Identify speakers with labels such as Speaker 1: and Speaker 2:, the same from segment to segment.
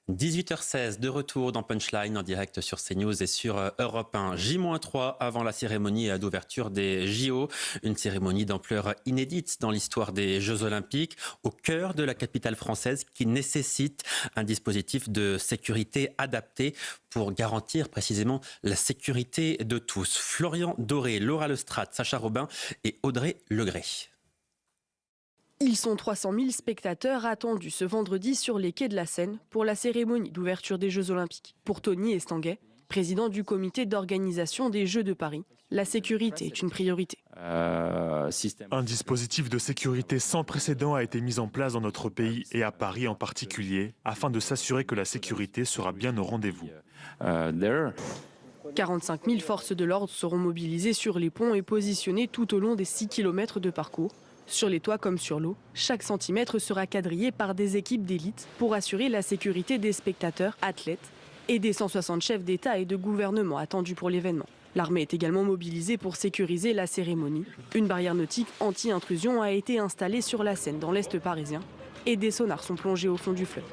Speaker 1: 18h16, de retour dans Punchline en direct sur CNews et sur Europe 1. J-3 avant la cérémonie d'ouverture des JO. Une cérémonie d'ampleur inédite dans l'histoire des Jeux Olympiques, au cœur de la capitale française, qui nécessite un dispositif de sécurité adapté pour garantir précisément la sécurité de tous. Florian Doré, Laura Lestrade, Sacha Robin et Audrey Legré.
Speaker 2: Ils sont 300 000 spectateurs attendus ce vendredi sur les quais de la Seine pour la cérémonie d'ouverture des Jeux Olympiques. Pour Tony Estanguet, président du comité d'organisation des Jeux de Paris, la sécurité est une priorité.
Speaker 3: Un dispositif de sécurité sans précédent a été mis en place dans notre pays et à Paris en particulier, afin de s'assurer que la sécurité sera bien au rendez-vous.
Speaker 2: 45 000 forces de l'ordre seront mobilisées sur les ponts et positionnées tout au long des 6 km de parcours. Sur les toits comme sur l'eau, chaque centimètre sera quadrillé par des équipes d'élite pour assurer la sécurité des spectateurs, athlètes et des 160 chefs d'État et de gouvernement attendus pour l'événement. L'armée est également mobilisée pour sécuriser la cérémonie. Une barrière nautique anti-intrusion a été installée sur la Seine dans l'Est parisien et des sonars sont plongés au fond du fleuve.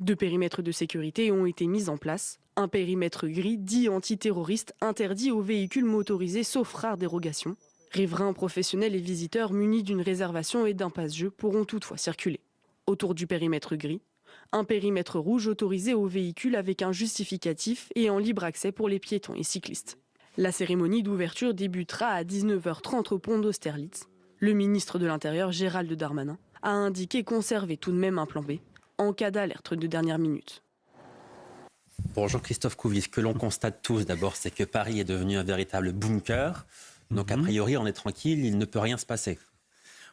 Speaker 2: 2 périmètres de sécurité ont été mis en place. Un périmètre gris dit antiterroriste interdit aux véhicules motorisés sauf rare dérogation. Riverains, professionnels et visiteurs munis d'une réservation et d'un passe-jeu pourront toutefois circuler. Autour du périmètre gris, un périmètre rouge autorisé aux véhicules avec un justificatif et en libre accès pour les piétons et cyclistes. La cérémonie d'ouverture débutera à 19h30 au pont d'Austerlitz. Le ministre de l'Intérieur, Gérald Darmanin, a indiqué conserver tout de même un plan B en cas d'alerte de dernière minute.
Speaker 1: Bonjour Christophe Couvis. Ce que l'on constate tous d'abord, c'est que Paris est devenu un véritable bunker. Donc a priori, on est tranquille, il ne peut rien se passer.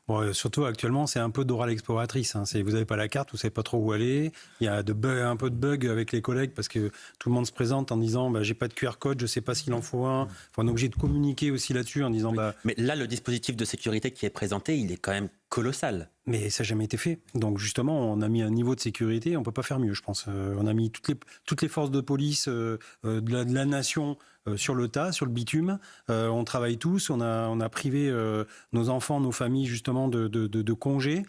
Speaker 4: Bon, surtout actuellement, c'est un peu d'oral exploratrice. Vous n'avez pas la carte, vous ne savez pas trop où aller. Il y a un peu de bug avec les collègues parce que tout le monde se présente en disant j'ai pas de QR code, je ne sais pas s'il en faut un. Enfin, on est obligé de communiquer aussi là-dessus en disant...
Speaker 1: Oui. Mais là, le dispositif de sécurité qui est présenté, il est quand même colossal.
Speaker 4: Mais ça n'a jamais été fait. Donc justement, on a mis un niveau de sécurité, on ne peut pas faire mieux, je pense. On a mis toutes les forces de police de la nation sur le tas, sur le bitume. On travaille tous, on a privé nos enfants, nos familles justement de congés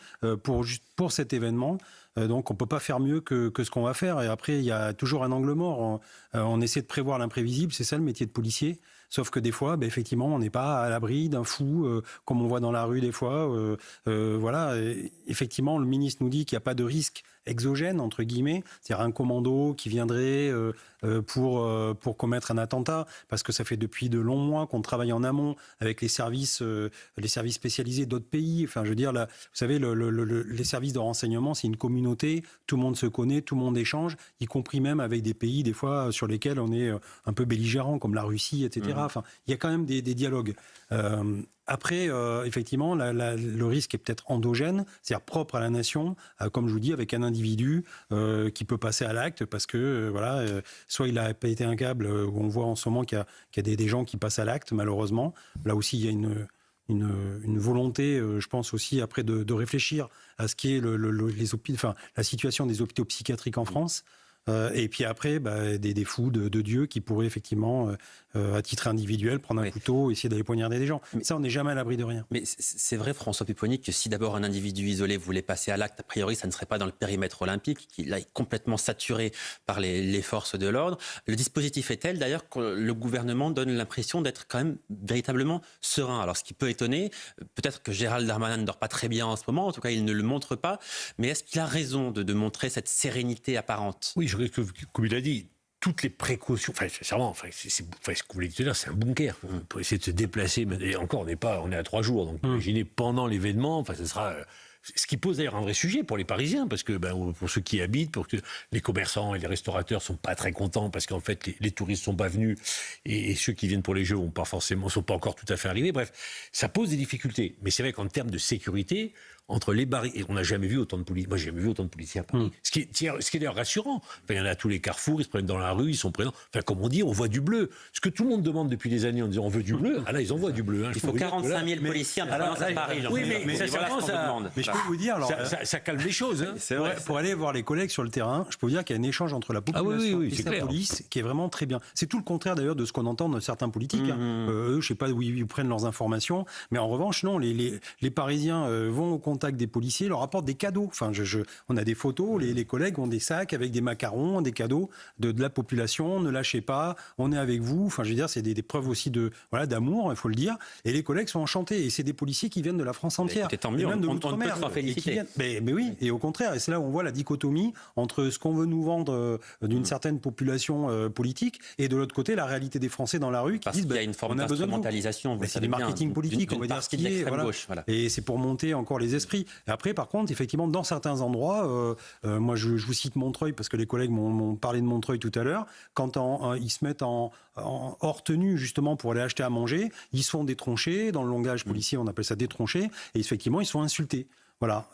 Speaker 4: pour cet événement. Donc on ne peut pas faire mieux que ce qu'on va faire. Et après, il y a toujours un angle mort. On essaie de prévoir l'imprévisible, c'est ça le métier de policier. Sauf que des fois, effectivement, on n'est pas à l'abri d'un fou, comme on voit dans la rue des fois. Voilà. Et effectivement, le ministre nous dit qu'il n'y a pas de risque exogène, entre guillemets, c'est-à-dire un commando qui viendrait pour commettre un attentat, parce que ça fait depuis de longs mois qu'on travaille en amont avec les services spécialisés d'autres pays. Enfin, je veux dire, là, vous savez, les services de renseignement, c'est une communauté, tout le monde se connaît, tout le monde échange, y compris même avec des pays, des fois, sur lesquels on est un peu belligérant, comme la Russie, etc. Enfin, il y a quand même des dialogues. Après, effectivement, le risque est peut-être endogène, c'est-à-dire propre à la nation, comme je vous dis, avec un individu qui peut passer à l'acte parce que, soit il a pété un câble, où on voit en ce moment qu'il y a des gens qui passent à l'acte, malheureusement. Là aussi, il y a une volonté, je pense aussi, après de réfléchir à ce qui est la situation des hôpitaux psychiatriques en France. Et puis après, des fous de Dieu qui pourraient effectivement, à titre individuel, prendre un couteau, essayer d'aller poignarder des gens. Mais ça, on n'est jamais à l'abri de rien.
Speaker 1: Mais c'est vrai, François Pupponi, que si d'abord un individu isolé voulait passer à l'acte, a priori, ça ne serait pas dans le périmètre olympique, qui là est complètement saturé par les forces de l'ordre. Le dispositif est tel, d'ailleurs, que le gouvernement donne l'impression d'être quand même véritablement serein. Alors, ce qui peut étonner, peut-être que Gérald Darmanin ne dort pas très bien en ce moment, en tout cas, il ne le montre pas, mais est-ce qu'il a raison de montrer cette sérénité apparente ?
Speaker 5: Oui, je crois que, comme il a dit, toutes les précautions, sincèrement, ce que vous l'avez dit, c'est un bunker pour essayer de se déplacer. Et encore, on est à 3 jours, donc imaginez pendant l'événement, ce sera... Ce qui pose d'ailleurs un vrai sujet pour les Parisiens, parce que pour ceux qui y habitent, pour que les commerçants et les restaurateurs sont pas très contents, parce qu'en fait les touristes sont pas venus et ceux qui viennent pour les Jeux sont pas encore tout à fait arrivés. Bref, ça pose des difficultés. Mais c'est vrai qu'en termes de sécurité, entre les barrières, on n'a jamais vu autant de policiers. Moi, j'ai jamais vu autant de policiers à Paris. Ce qui est d'ailleurs rassurant. Il y en a à tous les carrefours, ils se prennent dans la rue, ils sont présents. Comme on dit, on voit du bleu. Ce que tout le monde demande depuis des années en disant on veut du bleu, là, ils envoient du bleu.
Speaker 1: Il faut 45 000 policiers en permanence à Paris.
Speaker 5: Oui, mais ça
Speaker 4: je peux vous dire, alors,
Speaker 5: ça calme les choses.
Speaker 1: C'est vrai.
Speaker 4: Pour aller voir les collègues sur le terrain, je peux vous dire qu'il y a un échange entre la population et la police qui est vraiment très bien. C'est tout le contraire d'ailleurs de ce qu'on entend de certains politiques. Eux, je ne sais pas où ils prennent leurs informations, mais en revanche, non, les Parisiens vont au contact contact des policiers, leur apportent des cadeaux. Enfin, on a des photos, les collègues ont des sacs avec des macarons, des cadeaux de la population. Ne lâchez pas, on est avec vous. Enfin, je veux dire, c'est des preuves aussi d'amour, il faut le dire. Et les collègues sont enchantés. Et c'est des policiers qui viennent de la France entière.
Speaker 1: Écoutez, tant mieux,
Speaker 4: même de
Speaker 1: on ne peut
Speaker 4: l'outre-mer.
Speaker 1: que s'en féliciter.
Speaker 4: Mais oui, et au contraire. Et c'est là où on voit la dichotomie entre ce qu'on veut nous vendre d'une certaine population politique et de l'autre côté la réalité des Français dans la rue qui disent
Speaker 1: qu'il y a une forme
Speaker 4: on a besoin de vous.
Speaker 1: d'instrumentalisation.
Speaker 4: C'est du marketing politique, on va dire ce qui est. Voilà.
Speaker 1: Gauche, voilà.
Speaker 4: Et c'est pour monter encore les esprits. Et après, par contre, effectivement, dans certains endroits, moi je vous cite Montreuil parce que les collègues m'ont parlé de Montreuil tout à l'heure, quand ils se mettent en hors tenue justement pour aller acheter à manger, ils se font détroncher, dans le langage policier on appelle ça détroncher, et effectivement ils se font insulter. Voilà,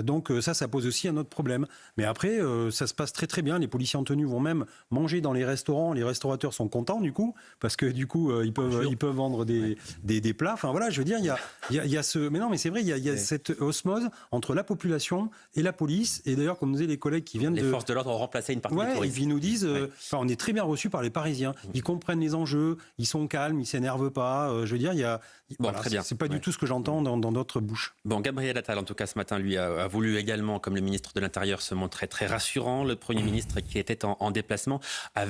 Speaker 4: donc ça pose aussi un autre problème. Mais après, ça se passe très très bien. Les policiers en tenue vont même manger dans les restaurants. Les restaurateurs sont contents du coup, parce que du coup ils peuvent vendre des plats. Enfin voilà, je veux dire, il y a ce. Mais non, mais c'est vrai, il y a cette osmose entre la population et la police. Et d'ailleurs, comme nous disaient les collègues qui viennent
Speaker 1: les forces de l'ordre ont remplacé une partie des touristes.
Speaker 4: Et puis ils nous disent, on est très bien reçus par les Parisiens. Ils comprennent les enjeux, ils sont calmes, ils s'énervent pas. Je veux dire, très bien. C'est pas du tout ce que j'entends dans d'autres bouches.
Speaker 1: Bon, Gabriel Attal, en tout cas, ce matin, lui, a voulu également, comme le ministre de l'Intérieur, se montrer très rassurant. Le Premier ministre, qui était en déplacement à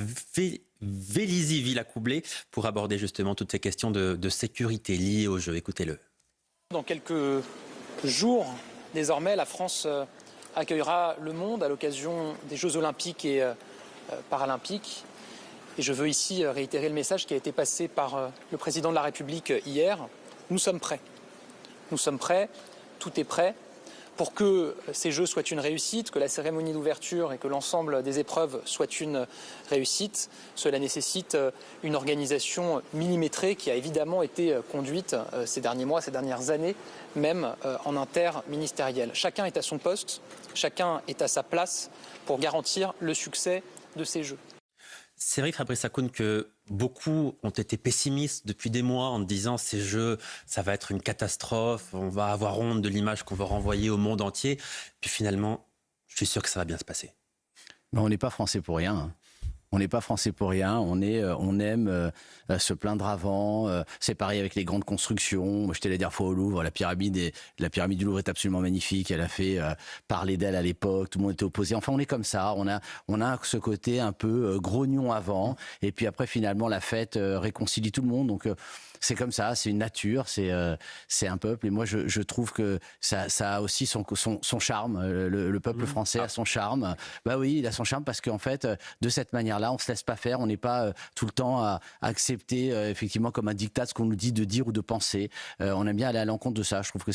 Speaker 1: Vélizy-Villacoublay, pour aborder justement toutes ces questions de sécurité liées au jeu. Écoutez-le.
Speaker 6: Dans quelques jours, désormais, la France accueillera le monde à l'occasion des Jeux Olympiques et Paralympiques. Et je veux ici réitérer le message qui a été passé par le président de la République hier. Nous sommes prêts. Nous sommes prêts. Tout est prêt pour que ces Jeux soient une réussite, que la cérémonie d'ouverture et que l'ensemble des épreuves soient une réussite. Cela nécessite une organisation millimétrée qui a évidemment été conduite ces derniers mois, ces dernières années, même en interministériel. Chacun est à son poste, chacun est à sa place pour garantir le succès de ces Jeux.
Speaker 1: C'est vrai, Fabrice Hakoun, que beaucoup ont été pessimistes depuis des mois en disant ces Jeux, ça va être une catastrophe, on va avoir honte de l'image qu'on va renvoyer au monde entier. Puis finalement, je suis sûr que ça va bien se passer.
Speaker 7: Mais on n'est pas français pour rien. On n'est pas français pour rien, on aime se plaindre avant, c'est pareil avec les grandes constructions. Moi, j'étais la dernière fois au Louvre, la pyramide du Louvre est absolument magnifique, elle a fait parler d'elle à l'époque, tout le monde était opposé. Enfin, on est comme ça, on a ce côté un peu grognon avant, et puis après finalement la fête réconcilie tout le monde, donc c'est comme ça, c'est une nature, c'est un peuple, et moi je trouve que ça a aussi son charme, le peuple français a son charme. Bah oui, il a son charme parce qu'en fait, de cette manière-là, on se laisse pas faire, on n'est pas tout le temps à accepter effectivement comme un diktat ce qu'on nous dit de dire ou de penser. On aime bien aller à l'encontre de ça. Je trouve que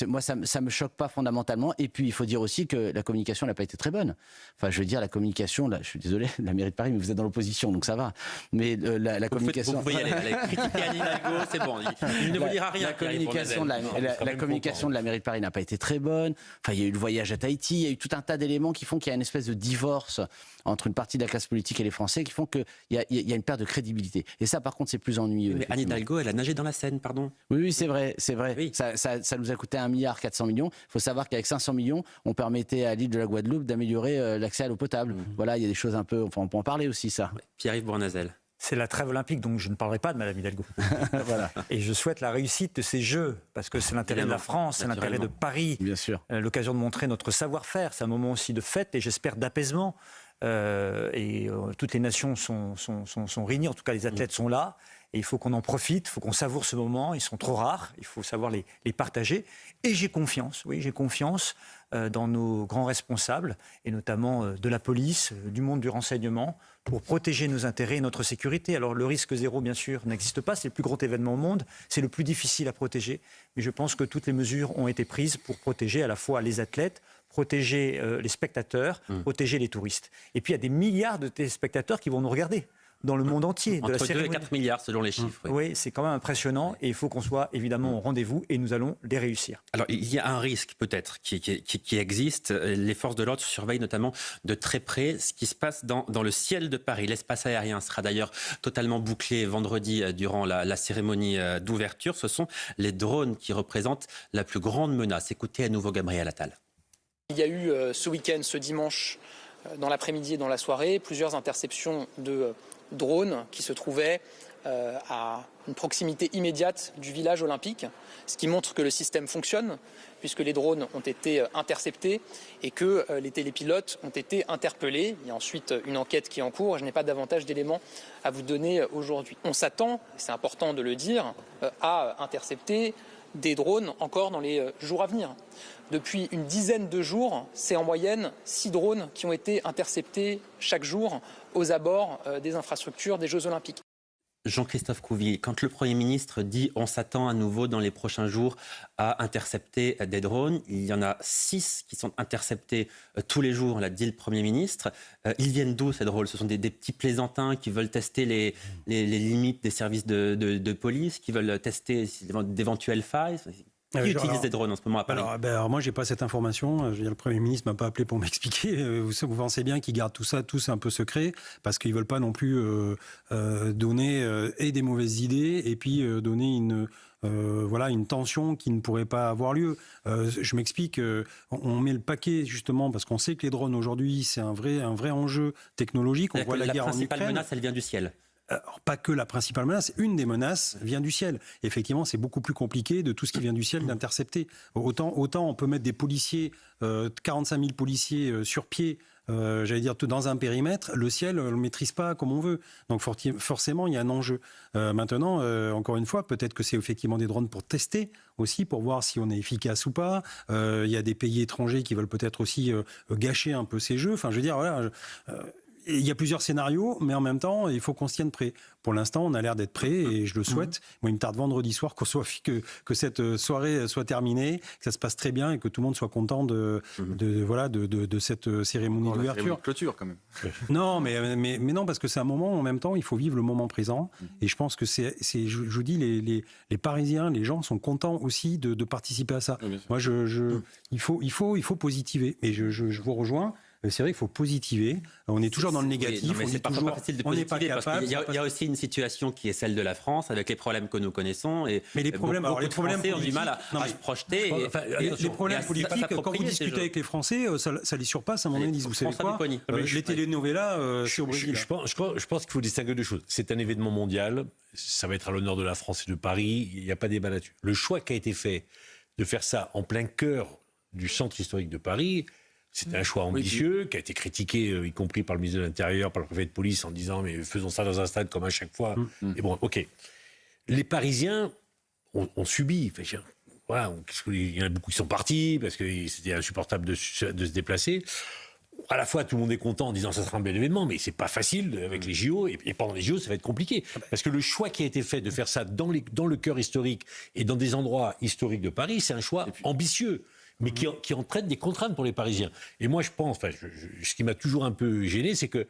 Speaker 7: moi ça me choque pas fondamentalement. Et puis il faut dire aussi que la communication n'a pas été très bonne. Enfin, je veux dire la communication, là, je suis désolé, la mairie de Paris, mais vous êtes dans l'opposition, donc ça va. Mais la communication.
Speaker 1: Vous pouvez y aller. Critiquer Anne Hidalgo, c'est bon. Il ne vous dira rien.
Speaker 7: La communication de la mairie de Paris n'a pas été très bonne. Enfin, il y a eu le voyage à Tahiti, il y a eu tout un tas d'éléments qui font qu'il y a une espèce de divorce entre une partie de la classe politique et les Français qui font qu'il y a une perte de crédibilité. Et ça, par contre, c'est plus ennuyeux.
Speaker 1: Mais Anne Hidalgo, elle a nagé dans la Seine, pardon.
Speaker 7: Oui, c'est vrai.
Speaker 1: Oui.
Speaker 7: Ça nous a coûté 1,4 milliard. Il faut savoir qu'avec 500 millions, on permettait à l'île de la Guadeloupe d'améliorer l'accès à l'eau potable. Voilà, il y a des choses un peu... Enfin, on peut en parler aussi, ça.
Speaker 1: Pierre-Yves Bournazel.
Speaker 8: C'est la trêve olympique, donc je ne parlerai pas de Madame Hidalgo.
Speaker 7: Voilà.
Speaker 8: Et je souhaite la réussite de ces Jeux, parce que c'est l'intérêt de la France, c'est l'intérêt de Paris.
Speaker 7: Bien sûr.
Speaker 8: L'occasion de montrer notre savoir-faire. C'est un moment aussi de fête et j'espère d'apaisement. Toutes les nations sont réunies, en tout cas les athlètes sont là. Et il faut qu'on en profite, il faut qu'on savoure ce moment. Ils sont trop rares, il faut savoir les partager. Et j'ai confiance, dans nos grands responsables, et notamment de la police, du monde du renseignement, pour protéger nos intérêts et notre sécurité. Alors le risque zéro, bien sûr, n'existe pas. C'est le plus gros événement au monde. C'est le plus difficile à protéger. Mais je pense que toutes les mesures ont été prises pour protéger à la fois les athlètes, protéger les spectateurs, protéger les touristes. Et puis il y a des milliards de téléspectateurs qui vont nous regarder dans le monde entier.
Speaker 1: Entre 2 et 4 milliards selon les chiffres.
Speaker 8: Oui, c'est quand même impressionnant et il faut qu'on soit évidemment au rendez-vous et nous allons les réussir.
Speaker 1: Alors il y a un risque peut-être qui existe. Les forces de l'ordre surveillent notamment de très près ce qui se passe dans le ciel de Paris. L'espace aérien sera d'ailleurs totalement bouclé vendredi durant la cérémonie d'ouverture. Ce sont les drones qui représentent la plus grande menace. Écoutez à nouveau Gabriel Attal.
Speaker 6: Il y a eu ce week-end, ce dimanche, dans l'après-midi et dans la soirée, plusieurs interceptions de drones qui se trouvaient à une proximité immédiate du village olympique, ce qui montre que le système fonctionne, puisque les drones ont été interceptés et que les télépilotes ont été interpellés. Il y a ensuite une enquête qui est en cours et je n'ai pas davantage d'éléments à vous donner aujourd'hui. On s'attend, c'est important de le dire, à intercepter des drones encore dans les jours à venir. Depuis une dizaine de jours, c'est en moyenne 6 drones qui ont été interceptés chaque jour aux abords des infrastructures des Jeux Olympiques.
Speaker 1: Jean-Christophe Couvi, quand le Premier ministre dit on s'attend à nouveau dans les prochains jours à intercepter des drones, il y en a 6 qui sont interceptés tous les jours, l'a dit le Premier ministre. Ils viennent d'où ces drones? Ce sont des petits plaisantins qui veulent tester les limites des services de police, qui veulent tester d'éventuelles failles. Qui utilise des drones en ce moment à Paris?
Speaker 4: Alors moi, j'ai pas cette information. Je veux dire, le Premier ministre m'a pas appelé pour m'expliquer. Vous pensez bien qu'ils gardent tout ça tous un peu secret parce qu'ils veulent pas non plus donner et des mauvaises idées et puis donner une tension qui ne pourrait pas avoir lieu. Je m'explique. On met le paquet justement parce qu'on sait que les drones aujourd'hui, c'est un vrai enjeu technologique. On voit la guerre en Ukraine.
Speaker 1: La principale menace, elle vient du ciel.
Speaker 4: Alors, pas que la principale menace, une des menaces vient du ciel. Effectivement, c'est beaucoup plus compliqué de tout ce qui vient du ciel d'intercepter. Autant on peut mettre des policiers, 45 000 policiers sur pied, j'allais dire dans un périmètre, le ciel, on ne le maîtrise pas comme on veut. Donc forcément, il y a un enjeu. Maintenant, encore une fois, peut-être que c'est effectivement des drones pour tester aussi, pour voir si on est efficace ou pas. Il y a des pays étrangers qui veulent peut-être aussi gâcher un peu ces jeux. Enfin, je veux dire, voilà... Il y a plusieurs scénarios, mais en même temps, il faut qu'on se tienne prêt. Pour l'instant, on a l'air d'être prêt et je le souhaite. Moi, il me tarde vendredi soir que cette soirée soit terminée, que ça se passe très bien et que tout le monde soit content de cette cérémonie d'ouverture.
Speaker 9: Cérémonie de clôture, quand même.
Speaker 4: Non, mais non, parce que c'est un moment, en même temps, il faut vivre le moment présent. Et je pense que je vous dis, les Parisiens, les gens sont contents aussi de participer à ça. Oui, moi, il faut positiver. Et je vous rejoins. C'est vrai qu'il faut positiver. On est toujours dans le négatif.
Speaker 1: Oui, c'est pas facile de positiver parce qu'il y a aussi une situation qui est celle de la France avec les problèmes que nous connaissons. Mais les problèmes, les problèmes politiques, ont du mal à se projeter.
Speaker 4: Les problèmes politiques, quand vous discutez avec les Français, ça les surpasse à mon avis. Vous savez quoi? Les telenovelas, c'est au Brésil.
Speaker 5: Je pense qu'il faut distinguer deux choses. C'est un événement mondial. Ça va être à l'honneur de la France et de Paris. Il n'y a pas débat là-dessus. Le choix qui a été fait de faire ça en plein cœur du centre historique de Paris, c'était un choix ambitieux qui a été critiqué, y compris par le ministre de l'Intérieur, par le préfet de police, en disant mais faisons ça dans un stade comme à chaque fois. Et bon, ok. Les Parisiens ont subi. Voilà, il y en a beaucoup qui sont partis parce que c'était insupportable de se déplacer. À la fois, tout le monde est content en disant ça sera un bel événement, mais c'est pas facile avec les JO et pendant les JO, ça va être compliqué parce que le choix qui a été fait de faire ça dans le cœur historique et dans des endroits historiques de Paris, c'est un choix ambitieux, mais qui entraîne des contraintes pour les Parisiens. Et moi, je pense, ce qui m'a toujours un peu gêné, c'est que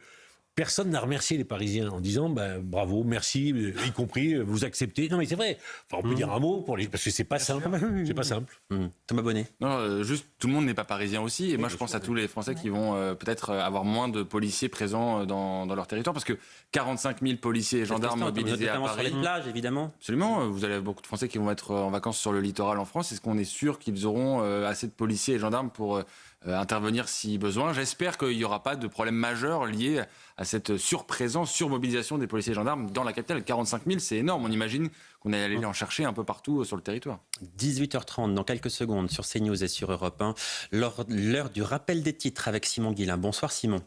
Speaker 5: personne n'a remercié les Parisiens en disant bravo, merci, y compris vous acceptez. Non mais c'est vrai. Enfin, on peut dire un mot parce que c'est pas simple. C'est pas simple.
Speaker 1: Thomas Bonnet.
Speaker 9: Non, juste tout le monde n'est pas parisien aussi. Et moi, je pense à tous les Français qui vont peut-être avoir moins de policiers présents dans leur territoire, parce que 45 000 policiers et gendarmes mobilisés à Paris.
Speaker 1: Sur les plages, évidemment.
Speaker 9: Absolument. Vous allez avoir beaucoup de Français qui vont être en vacances sur le littoral en France. Est-ce qu'on est sûr qu'ils auront assez de policiers et gendarmes pour intervenir si besoin? J'espère qu'il n'y aura pas de problème majeur lié à cette surprésence, surmobilisation des policiers et gendarmes dans la capitale. 45 000, c'est énorme. On imagine qu'on est allé en chercher un peu partout sur le territoire.
Speaker 1: 18h30, dans quelques secondes, sur CNews et sur Europe 1, l'heure du rappel des titres avec Simon Guillain. Bonsoir Simon.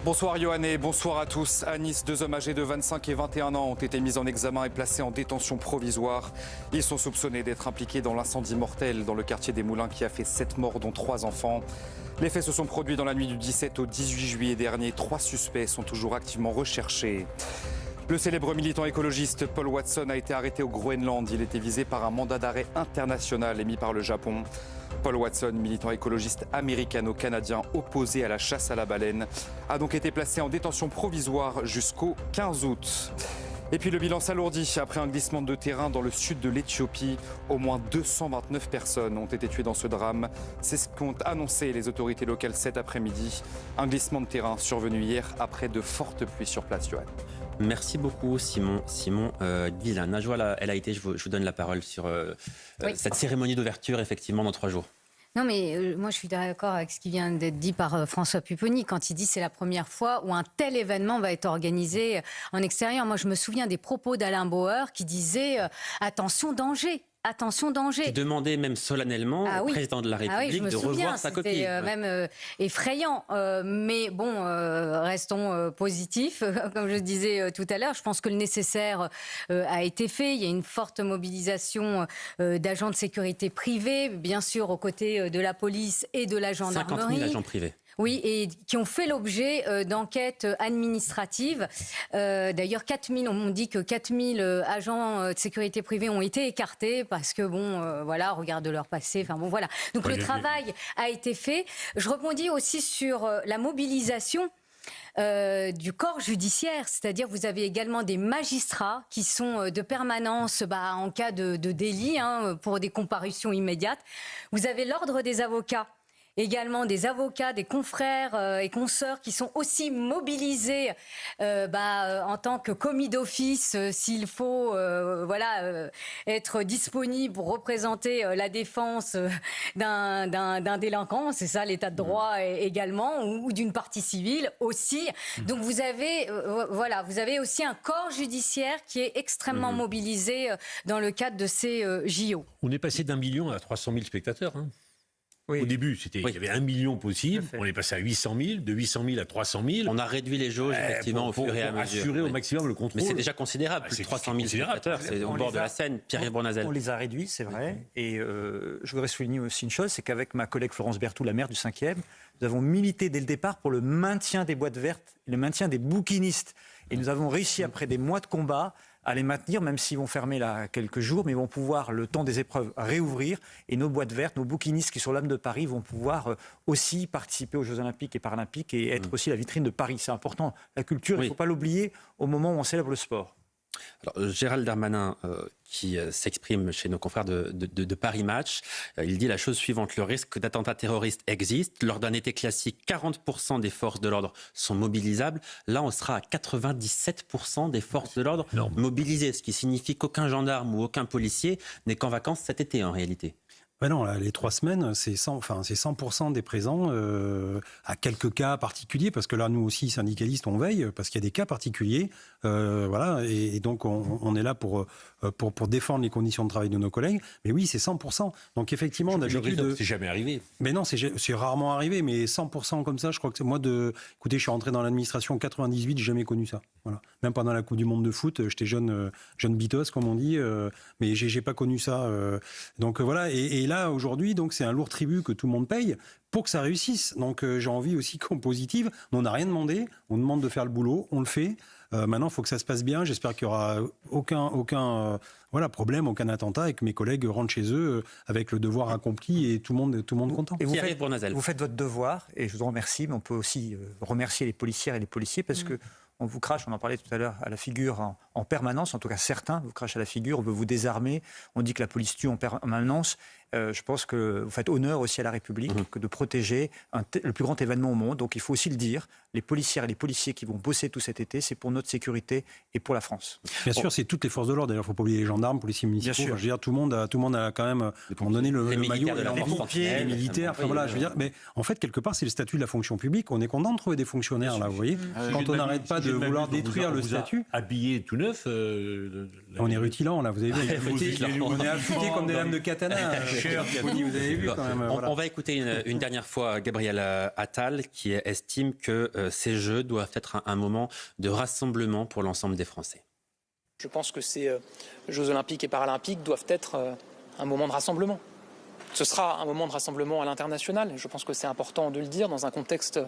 Speaker 10: Bonsoir Yohann et bonsoir à tous. À Nice, 2 hommes âgés de 25 et 21 ans ont été mis en examen et placés en détention provisoire. Ils sont soupçonnés d'être impliqués dans l'incendie mortel dans le quartier des Moulins qui a fait 7 morts dont 3 enfants. Les faits se sont produits dans la nuit du 17 au 18 juillet dernier. 3 suspects sont toujours activement recherchés. Le célèbre militant écologiste Paul Watson a été arrêté au Groenland. Il était visé par un mandat d'arrêt international émis par le Japon. Paul Watson, militant écologiste américano-canadien opposé à la chasse à la baleine, a donc été placé en détention provisoire jusqu'au 15 août. Et puis le bilan s'alourdit après un glissement de terrain dans le sud de l'Éthiopie. Au moins 229 personnes ont été tuées dans ce drame. C'est ce qu'ont annoncé les autorités locales cet après-midi. Un glissement de terrain survenu hier après de fortes pluies sur place, Yohann.
Speaker 1: Merci beaucoup Simon Guillain. Najwa El Haïty, je vous donne la parole sur cette cérémonie d'ouverture effectivement dans 3 jours.
Speaker 11: Non, mais moi, je suis d'accord avec ce qui vient d'être dit par François Pupponi quand il dit que c'est la première fois où un tel événement va être organisé en extérieur. Moi, je me souviens des propos d'Alain Bauer qui disait attention, danger. Attention, danger.
Speaker 1: Qui demandait même solennellement au président de la République de revoir sa copie.
Speaker 11: C'était même effrayant. Mais bon, restons positifs. Comme je disais tout à l'heure, je pense que le nécessaire a été fait. Il y a une forte mobilisation d'agents de sécurité privés, bien sûr aux côtés de la police et de la gendarmerie.
Speaker 1: 50 000 agents privés.
Speaker 11: Oui, et qui ont fait l'objet d'enquêtes administratives. D'ailleurs, on dit que 4000 agents de sécurité privée ont été écartés parce que, voilà, regarde leur passé. Enfin, bon, voilà. Donc, le travail a été fait. Je rebondis aussi sur la mobilisation du corps judiciaire, c'est-à-dire vous avez également des magistrats qui sont de permanence en cas de délit pour des comparutions immédiates. Vous avez l'ordre des avocats. Également des avocats, des confrères et consoeurs qui sont aussi mobilisés en tant que commis d'office s'il faut être disponible pour représenter la défense d'un délinquant, c'est ça l'état de droit également, ou d'une partie civile aussi. Donc vous avez aussi un corps judiciaire qui est extrêmement mobilisé dans le cadre de ces JO.
Speaker 5: On est passé d'1 million à 300 000 spectateurs. Oui. Au début, il y avait 1 million possible. On est passé à 800 000, de 800 000 à 300 000.
Speaker 1: On a réduit les jauges, effectivement, au fur et à mesure.
Speaker 5: Pour assurer au maximum le contrôle.
Speaker 1: Mais c'est déjà considérable. Plus de 300 000 spectateurs, c'est au bord de la Seine. Pierre Bournazel.
Speaker 8: On les a réduits, c'est vrai. Et je voudrais souligner aussi une chose, c'est qu'avec ma collègue Florence Berthoud, la maire du 5e, nous avons milité dès le départ pour le maintien des boîtes vertes, le maintien des bouquinistes. Et nous avons réussi, après des mois de combat, à les maintenir, même s'ils vont fermer là quelques jours, mais ils vont pouvoir, le temps des épreuves, réouvrir. Et nos boîtes vertes, nos bouquinistes qui sont l'âme de Paris vont pouvoir aussi participer aux Jeux Olympiques et Paralympiques et être aussi la vitrine de Paris. C'est important. La culture, il ne faut pas l'oublier au moment où on célèbre le sport.
Speaker 1: Alors, Gérald Darmanin, qui s'exprime chez nos confrères de Paris Match, il dit la chose suivante: le risque d'attentat terroriste existe. Lors d'un été classique, 40% des forces de l'ordre sont mobilisables. Là, on sera à 97% des forces de l'ordre mobilisées, ce qui signifie qu'aucun gendarme ou aucun policier n'est qu'en vacances cet été, en réalité.
Speaker 4: Ben non, là, les 3 semaines, c'est 100% des présents, à quelques cas particuliers, parce que là, nous aussi, syndicalistes, on veille, parce qu'il y a des cas particuliers, voilà, et donc on est là pour défendre les conditions de travail de nos collègues. Mais oui, c'est 100%. Donc effectivement, d'habitude,
Speaker 5: c'est jamais arrivé.
Speaker 4: Mais non, c'est rarement arrivé, mais 100% comme ça, je crois que moi, écoutez, je suis rentré dans l'administration en 98, j'ai jamais connu ça. Voilà. Même pendant la Coupe du Monde de foot, j'étais jeune bitos, comme on dit, mais j'ai pas connu ça. Donc voilà, et là, aujourd'hui, donc c'est un lourd tribut que tout le monde paye pour que ça réussisse. Donc j'ai envie aussi qu'on positive. On n'a rien demandé, on demande de faire le boulot, on le fait. Maintenant, il faut que ça se passe bien. J'espère qu'il n'y aura aucun problème, aucun attentat, et que mes collègues rentrent chez eux avec le devoir accompli et tout le monde content.
Speaker 8: Et vous faites votre devoir, et je vous en remercie, mais on peut aussi remercier les policières et les policiers, parce que on vous crache, on en parlait tout à l'heure, à la figure en permanence, en tout cas certains vous crachent à la figure, on veut vous désarmer, on dit que la police tue en permanence. Je pense que vous faites honneur aussi à la République que de protéger le plus grand événement au monde. Donc il faut aussi le dire, les policières et les policiers qui vont bosser tout cet été, c'est pour notre sécurité et pour la France.
Speaker 4: Bien sûr, c'est toutes les forces de l'ordre. D'ailleurs, il ne faut pas oublier les gendarmes, policiers municipaux. Bien sûr. Je veux dire, tout le monde a quand même donné le maillot, les pompiers, les militaires. Enfin, voilà, je veux dire, mais en fait, quelque part, c'est le statut de la fonction publique. On est content de trouver des fonctionnaires là, vous voyez. Quand on n'arrête pas de vouloir détruire le statut.
Speaker 5: Habillé tout neuf.
Speaker 4: On est rutilant là, vous avez vu. On est affûté comme des lames de katana.
Speaker 1: On va écouter une dernière fois Gabriel Attal qui estime que ces Jeux doivent être un moment de rassemblement pour l'ensemble des Français.
Speaker 6: Je pense que ces Jeux Olympiques et Paralympiques doivent être un moment de rassemblement. Ce sera un moment de rassemblement à l'international. Je pense que c'est important de le dire dans un contexte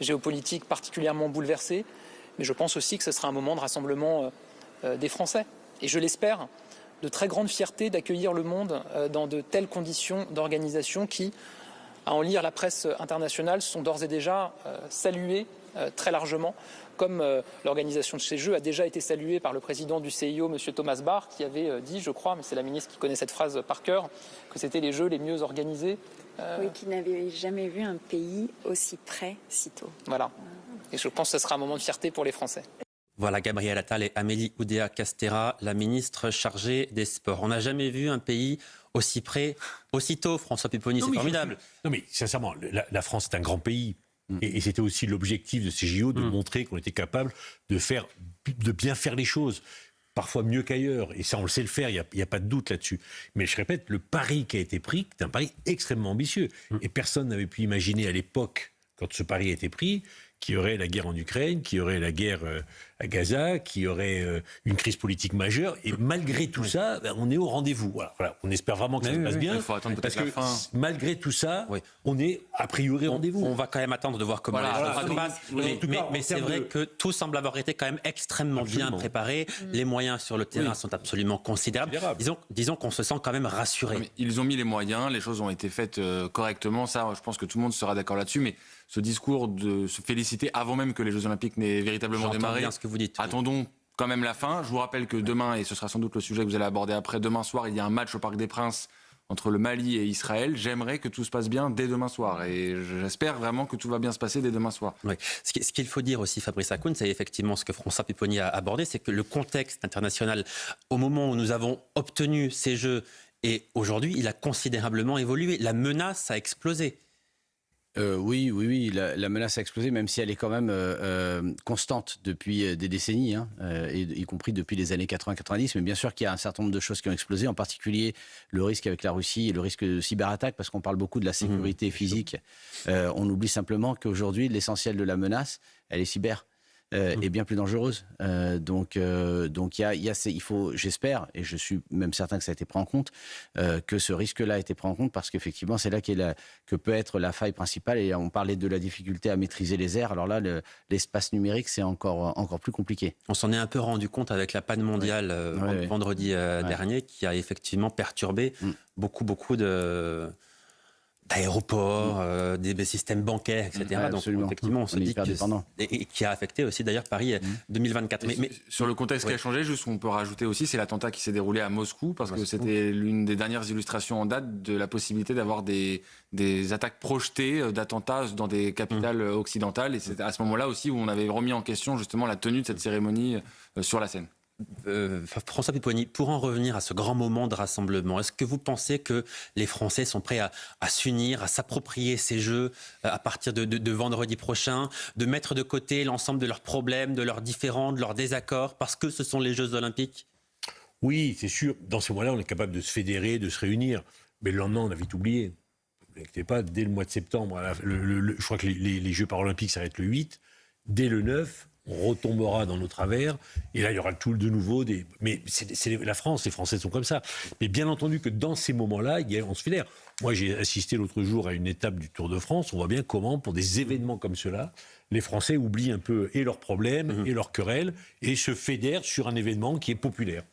Speaker 6: géopolitique particulièrement bouleversé. Mais je pense aussi que ce sera un moment de rassemblement des Français. Et je l'espère, de très grande fierté d'accueillir le monde dans de telles conditions d'organisation qui, à en lire la presse internationale, sont d'ores et déjà saluées très largement, comme l'organisation de ces Jeux a déjà été saluée par le président du CIO, M. Thomas Bach, qui avait dit, je crois, mais c'est la ministre qui connaît cette phrase par cœur, que c'était les Jeux les mieux organisés.
Speaker 12: Oui, qui n'avait jamais vu un pays aussi près si tôt.
Speaker 6: Voilà. Et je pense que ce sera un moment de fierté pour les Français.
Speaker 1: Voilà, Gabriel Attal et Amélie Oudéa-Castéra, la ministre chargée des Sports. On n'a jamais vu un pays aussi près, aussitôt. François Pupponi, c'est formidable.
Speaker 5: Non mais sincèrement, la France est un grand pays. Et c'était aussi l'objectif de ces JO, de montrer qu'on était capable de bien faire les choses. Parfois mieux qu'ailleurs. Et ça, on le sait le faire, il n'y a pas de doute là-dessus. Mais je répète, le pari qui a été pris est un pari extrêmement ambitieux. Et personne n'avait pu imaginer à l'époque, quand ce pari a été pris, qu'il y aurait la guerre en Ukraine, qu'il y aurait la guerre à Gaza, qu'il y aurait une crise politique majeure. Et malgré tout ça, on est au rendez-vous. Voilà. On espère vraiment que ça se passe bien.
Speaker 9: Il faut attendre
Speaker 5: parce
Speaker 9: peut-être
Speaker 5: que
Speaker 9: la fin.
Speaker 5: Malgré tout ça, on est a priori au rendez-vous.
Speaker 1: On va quand même attendre de voir comment les choses se passent. Mais c'est vrai que tout semble avoir été quand même extrêmement bien préparé. Les moyens sur le terrain sont absolument considérables. Disons qu'on se sent quand même rassuré.
Speaker 9: Mais ils ont mis les moyens, les choses ont été faites correctement. Ça, je pense que tout le monde sera d'accord là-dessus. Mais ce discours de se féliciter avant même que les Jeux Olympiques n'aient véritablement démarré.
Speaker 1: Bien ce que vous dites.
Speaker 9: Attendons quand même la fin. Je vous rappelle que demain, et ce sera sans doute le sujet que vous allez aborder après, demain soir, il y a un match au Parc des Princes entre le Mali et Israël. J'aimerais que tout se passe bien dès demain soir. Et j'espère vraiment que tout va bien se passer dès demain soir.
Speaker 1: Oui. Ce qu'il faut dire aussi, Fabrice Hakoun, c'est effectivement ce que François Pupponi a abordé, c'est que le contexte international, au moment où nous avons obtenu ces Jeux, et aujourd'hui, il a considérablement évolué. La menace a explosé.
Speaker 7: Oui, la menace a explosé, même si elle est quand même constante depuis des décennies, y compris depuis les années 80-90. Mais bien sûr qu'il y a un certain nombre de choses qui ont explosé, en particulier le risque avec la Russie et le risque de cyberattaque, parce qu'on parle beaucoup de la sécurité physique. On oublie simplement qu'aujourd'hui, l'essentiel de la menace, elle est cyber. Est bien plus dangereuse. Donc il faut, j'espère, et je suis même certain que ça a été pris en compte, que ce risque-là a été pris en compte, parce qu'effectivement, c'est là que peut être la faille principale. Et on parlait de la difficulté à maîtriser les airs. Alors là, l'espace numérique, c'est encore plus compliqué.
Speaker 1: On s'en est un peu rendu compte avec la panne mondiale vendredi dernier, qui a effectivement perturbé beaucoup d'aéroports, des systèmes bancaires, etc. Donc effectivement, on se dit que et qui a affecté aussi d'ailleurs Paris 2024.
Speaker 9: Mais sur le contexte qui a changé, juste qu'on peut rajouter aussi, c'est l'attentat qui s'est déroulé à Moscou, parce que c'était l'une des dernières illustrations en date de la possibilité d'avoir des attaques projetées d'attentats dans des capitales occidentales. Et c'est à ce moment-là aussi où on avait remis en question justement la tenue de cette cérémonie sur la scène.
Speaker 1: François Pupponi, pour en revenir à ce grand moment de rassemblement, est-ce que vous pensez que les Français sont prêts à s'unir, à s'approprier ces Jeux à partir de vendredi prochain, de mettre de côté l'ensemble de leurs problèmes, de leurs différends, de leurs désaccords, parce que ce sont les Jeux Olympiques?
Speaker 5: Oui, c'est sûr. Dans ces mois-là, on est capable de se fédérer, de se réunir. Mais le lendemain, on a vite oublié. Ne vous inquiétez pas, dès le mois de septembre, je crois que les Jeux paralympiques s'arrêtent le 8. Dès le 9, on retombera dans nos travers, et là il y aura tout de nouveau mais c'est la France, les Français sont comme ça. Mais bien entendu que dans ces moments-là, on se fédère. Moi j'ai assisté l'autre jour à une étape du Tour de France, on voit bien comment pour des événements comme cela, les Français oublient un peu et leurs problèmes et leurs querelles, et se fédèrent sur un événement qui est populaire.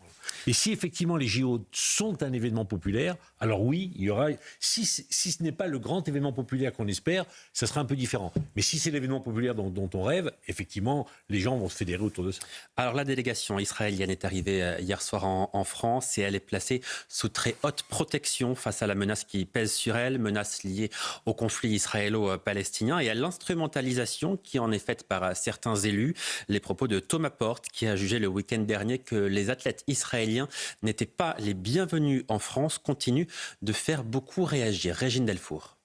Speaker 5: Et si effectivement les JO sont un événement populaire, alors oui, il y aura. Si ce n'est pas le grand événement populaire qu'on espère, ça sera un peu différent. Mais si c'est l'événement populaire dont on rêve, effectivement, les gens vont se fédérer autour de ça.
Speaker 1: Alors la délégation israélienne est arrivée hier soir en France et elle est placée sous très haute protection face à la menace qui pèse sur elle, menace liée au conflit israélo-palestinien et à l'instrumentalisation qui en est faite par certains élus. Les propos de Thomas Porte qui a jugé le week-end dernier que les athlètes israéliens n'étaient pas les bienvenus en France, continue de faire beaucoup réagir. Régine Delfour.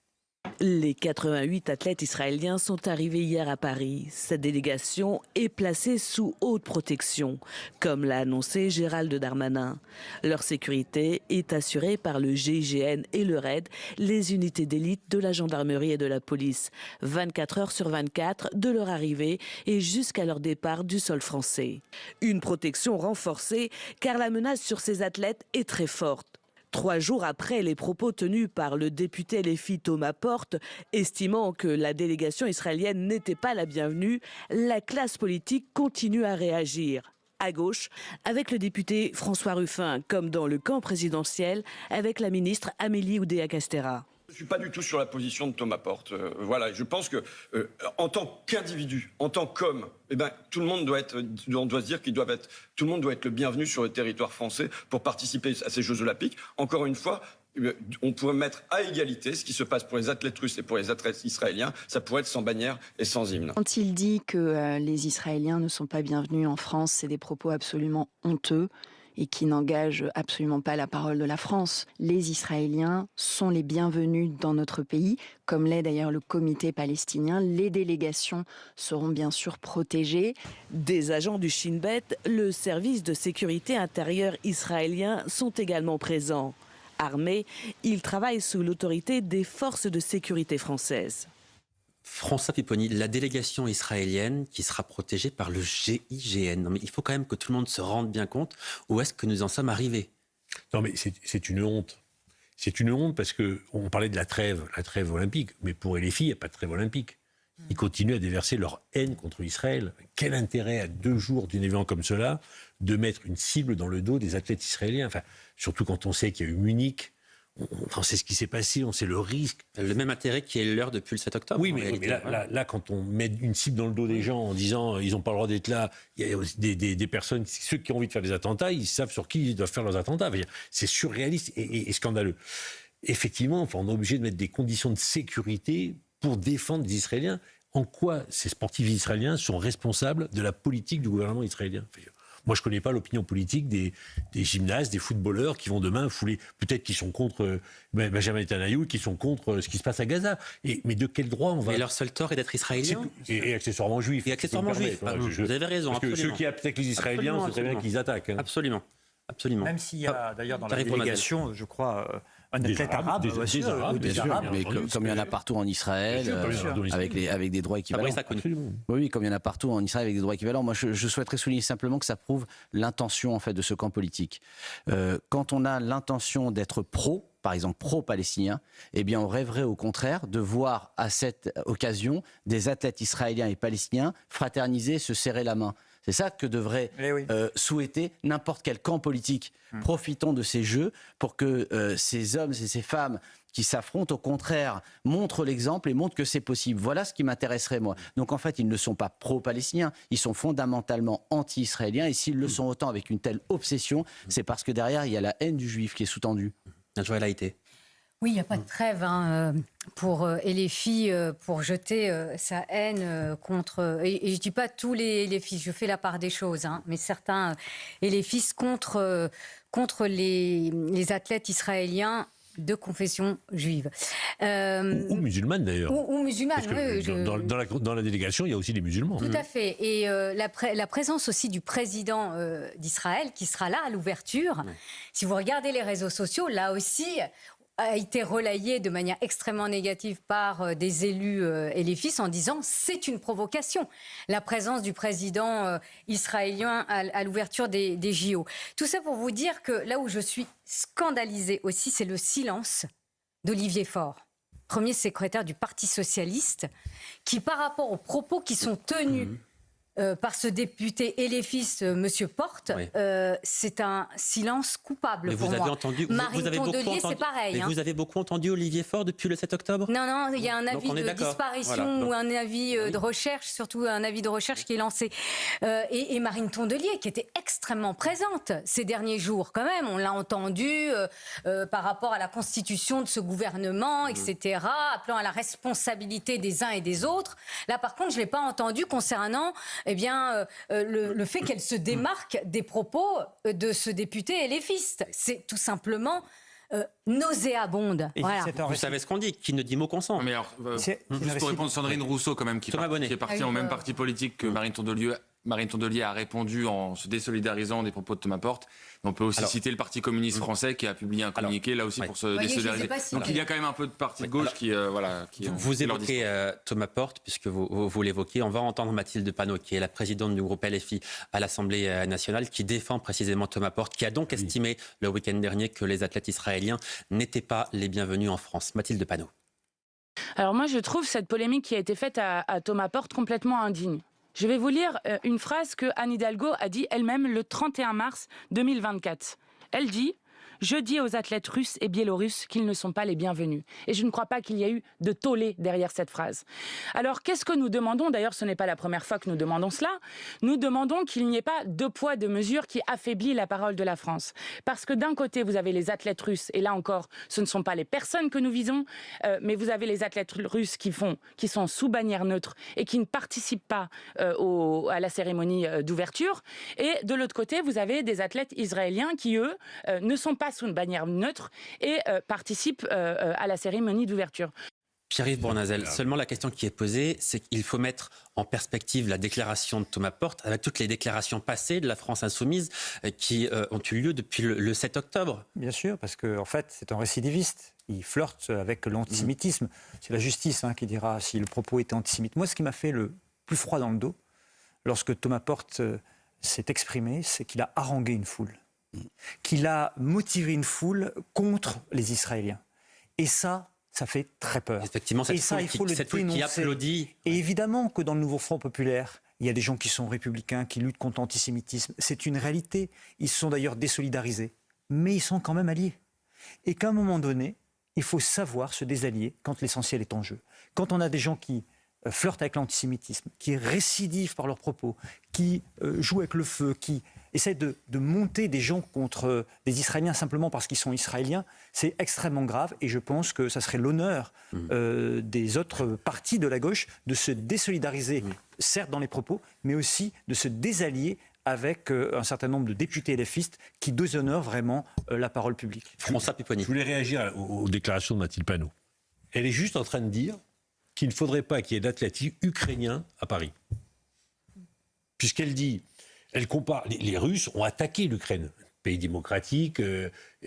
Speaker 13: Les 88 athlètes israéliens sont arrivés hier à Paris. Cette délégation est placée sous haute protection, comme l'a annoncé Gérald Darmanin. Leur sécurité est assurée par le GIGN et le RAID, les unités d'élite de la gendarmerie et de la police, 24 heures sur 24 de leur arrivée et jusqu'à leur départ du sol français. Une protection renforcée car la menace sur ces athlètes est très forte. 3 jours après les propos tenus par le député LFI Thomas Porte, estimant que la délégation israélienne n'était pas la bienvenue, la classe politique continue à réagir. À gauche, avec le député François Ruffin, comme dans le camp présidentiel, avec la ministre Amélie Oudéa-Castéra.
Speaker 14: Je ne suis pas du tout sur la position de Thomas Porte. Voilà, je pense que en tant qu'individu, en tant qu'homme, tout le monde doit se dire tout le monde doit être le bienvenu sur le territoire français pour participer à ces Jeux Olympiques. Encore une fois, on pourrait mettre à égalité ce qui se passe pour les athlètes russes et pour les athlètes israéliens. Ça pourrait être sans bannière et sans hymne.
Speaker 12: Quand il dit que les Israéliens ne sont pas bienvenus en France, c'est des propos absolument honteux. et qui n'engage absolument pas la parole de la France. Les Israéliens sont les bienvenus dans notre pays, comme l'est d'ailleurs le comité palestinien. Les délégations seront bien sûr protégées.
Speaker 13: Des agents du Shin Bet, le service de sécurité intérieure israélien, sont également présents. Armés, ils travaillent sous l'autorité des forces de sécurité françaises.
Speaker 1: François Pipponi, la délégation israélienne qui sera protégée par le GIGN. Non, mais il faut quand même que tout le monde se rende bien compte où est-ce que nous en sommes arrivés.
Speaker 5: Non, mais c'est une honte. C'est une honte parce qu'on parlait de la trêve olympique, mais pour LFI, il n'y a pas de trêve olympique. Ils continuent à déverser leur haine contre Israël. Quel intérêt à 2 jours d'un événement comme cela de mettre une cible dans le dos des athlètes israéliens, enfin, surtout quand on sait qu'il y a eu Munich. On sait ce qui s'est passé, on sait le risque.
Speaker 1: Le même intérêt qui est leur depuis le 7 octobre.
Speaker 5: Oui, mais là, quand on met une cible dans le dos des gens en disant ils n'ont pas le droit d'être là, il y a aussi des personnes, ceux qui ont envie de faire des attentats, ils savent sur qui ils doivent faire leurs attentats. C'est surréaliste et scandaleux. Effectivement, on est obligé de mettre des conditions de sécurité pour défendre les Israéliens. En quoi ces sportifs israéliens sont responsables de la politique du gouvernement israélien ? Moi, je ne connais pas l'opinion politique des gymnastes, des footballeurs qui vont demain fouler. Peut-être qu'ils sont contre Benjamin Netanyahu, qui sont contre ce qui se passe à Gaza. Mais de quel droit on va...
Speaker 1: Et leur seul tort est d'être israélien.
Speaker 5: Et accessoirement juif.
Speaker 1: Et accessoirement juif. Vous avez raison.
Speaker 5: Parce que ceux qui attaquent les Israéliens, c'est très bien qu'ils attaquent. Hein.
Speaker 1: Absolument.
Speaker 8: Même s'il y a d'ailleurs dans la délégation, je crois, un athlète arabe. Des Arabes,
Speaker 7: bien sûr. Mais comme il y en a partout en Israël, avec des droits équivalents. Oui, comme il y en a partout en Israël avec des droits équivalents. Moi, je souhaiterais souligner simplement que ça prouve l'intention en fait de ce camp politique. Quand on a l'intention d'être par exemple pro-palestinien, eh bien on rêverait au contraire de voir à cette occasion des athlètes israéliens et palestiniens fraterniser, se serrer la main. C'est ça que devrait souhaiter n'importe quel camp politique. Profitons de ces jeux pour que ces hommes et ces femmes qui s'affrontent, au contraire, montrent l'exemple et montrent que c'est possible. Voilà ce qui m'intéresserait, moi. Donc, en fait, ils ne sont pas pro-palestiniens, ils sont fondamentalement anti-israéliens. Et s'ils le sont autant avec une telle obsession, c'est parce que derrière, il y a la haine du juif qui est sous-tendue.
Speaker 1: Najwa El Haïty.
Speaker 11: Oui, il n'y a pas de trêve pour LFI pour jeter sa haine contre... Et je ne dis pas tous les LFI, je fais la part des choses, mais certains LFI contre les athlètes israéliens de confession juive.
Speaker 5: Ou musulmane d'ailleurs.
Speaker 11: Ou musulmane,
Speaker 5: oui. Dans la délégation, il y a aussi des musulmans.
Speaker 11: Tout à fait. Et la présence aussi du président d'Israël qui sera là à l'ouverture. Si vous regardez les réseaux sociaux, là aussi... a été relayé de manière extrêmement négative par des élus LFistes en disant c'est une provocation, la présence du président israélien à l'ouverture des JO. Tout ça pour vous dire que là où je suis scandalisée aussi, c'est le silence d'Olivier Faure, premier secrétaire du Parti socialiste, qui par rapport aux propos qui sont tenus par ce député LFiste, Monsieur Porte, c'est un silence coupable
Speaker 1: mais
Speaker 11: pour
Speaker 1: vous avez
Speaker 11: moi.
Speaker 1: Entendu,
Speaker 11: Marine Tondelier, c'est pareil.
Speaker 1: Mais vous avez beaucoup entendu Olivier Faure depuis le 7 octobre ?
Speaker 11: Non, il y a un avis de disparition ou un avis de recherche, surtout un avis de recherche qui est lancé. Et Marine Tondelier, qui était extrêmement présente ces derniers jours, quand même. On l'a entendu par rapport à la constitution de ce gouvernement, etc., appelant à la responsabilité des uns et des autres. Là, par contre, je ne l'ai pas entendu concernant... le fait qu'elle se démarque des propos de ce député LFiste. C'est tout simplement nauséabonde. Voilà.
Speaker 1: Vous savez ce qu'on dit, qui ne dit mot consent.
Speaker 9: Mais alors, juste pour répondre, Sandrine Rousseau, quand même, qui est partie au même parti politique que Marine Tondelier a répondu en se désolidarisant des propos de Thomas Porte. On peut aussi citer le Parti communiste français qui a publié un communiqué là aussi pour se désolidariser. Donc il y a quand même un peu de parti de gauche qui
Speaker 1: vous évoquez Thomas Porte, puisque vous l'évoquez. On va entendre Mathilde Panot, qui est la présidente du groupe LFI à l'Assemblée nationale, qui défend précisément Thomas Porte, qui a donc estimé le week-end dernier que les athlètes israéliens n'étaient pas les bienvenus en France. Mathilde Panot.
Speaker 15: Alors moi, je trouve cette polémique qui a été faite à Thomas Porte complètement indigne. Je vais vous lire une phrase que Anne Hidalgo a dit elle-même le 31 mars 2024. Elle dit « Je dis aux athlètes russes et biélorusses qu'ils ne sont pas les bienvenus. Et je ne crois pas qu'il y a eu de tollé derrière cette phrase. Alors, qu'est-ce que nous demandons? D'ailleurs, ce n'est pas la première fois que nous demandons cela. Nous demandons qu'il n'y ait pas deux poids, deux mesures qui affaiblit la parole de la France. Parce que d'un côté, vous avez les athlètes russes, et là encore, ce ne sont pas les personnes que nous visons, mais vous avez les athlètes russes qui sont sous bannière neutre et qui ne participent pas à la cérémonie d'ouverture. Et de l'autre côté, vous avez des athlètes israéliens qui, eux, ne sont pas sous une bannière neutre et participent à la cérémonie d'ouverture.
Speaker 1: Pierre-Yves Bournazel, seulement la question qui est posée, c'est qu'il faut mettre en perspective la déclaration de Thomas Porte avec toutes les déclarations passées de la France insoumise qui ont eu lieu depuis le 7 octobre.
Speaker 8: Bien sûr, parce qu'en fait, c'est un récidiviste. Il flirte avec l'antisémitisme. C'est la justice qui dira si le propos était antisémite. Moi, ce qui m'a fait le plus froid dans le dos, lorsque Thomas Porte s'est exprimé, c'est qu'il a harangué une foule, qu'il a motivé une foule contre les Israéliens. Et ça fait très peur.
Speaker 1: Effectivement, cette foule qui applaudit.
Speaker 8: Et évidemment que dans le nouveau Front populaire, il y a des gens qui sont républicains, qui luttent contre l'antisémitisme. C'est une réalité. Ils se sont d'ailleurs désolidarisés. Mais ils sont quand même alliés. Et qu'à un moment donné, il faut savoir se désallier quand l'essentiel est en jeu. Quand on a des gens qui flirtent avec l'antisémitisme, qui récidivent par leurs propos, qui jouent avec le feu, qui essaient de monter des gens contre des Israéliens simplement parce qu'ils sont Israéliens, c'est extrêmement grave et je pense que ça serait l'honneur des autres partis de la gauche de se désolidariser, certes dans les propos, mais aussi de se désallier avec un certain nombre de députés LFistes qui déshonorent vraiment la parole publique.
Speaker 1: François Pupponi.
Speaker 5: Je voulais réagir aux déclarations de Mathilde Panot. Elle est juste en train de dire qu'il ne faudrait pas qu'il y ait d'athlètes ukrainiens à Paris. Puisqu'elle dit, elle compare, les Russes ont attaqué l'Ukraine, pays démocratique,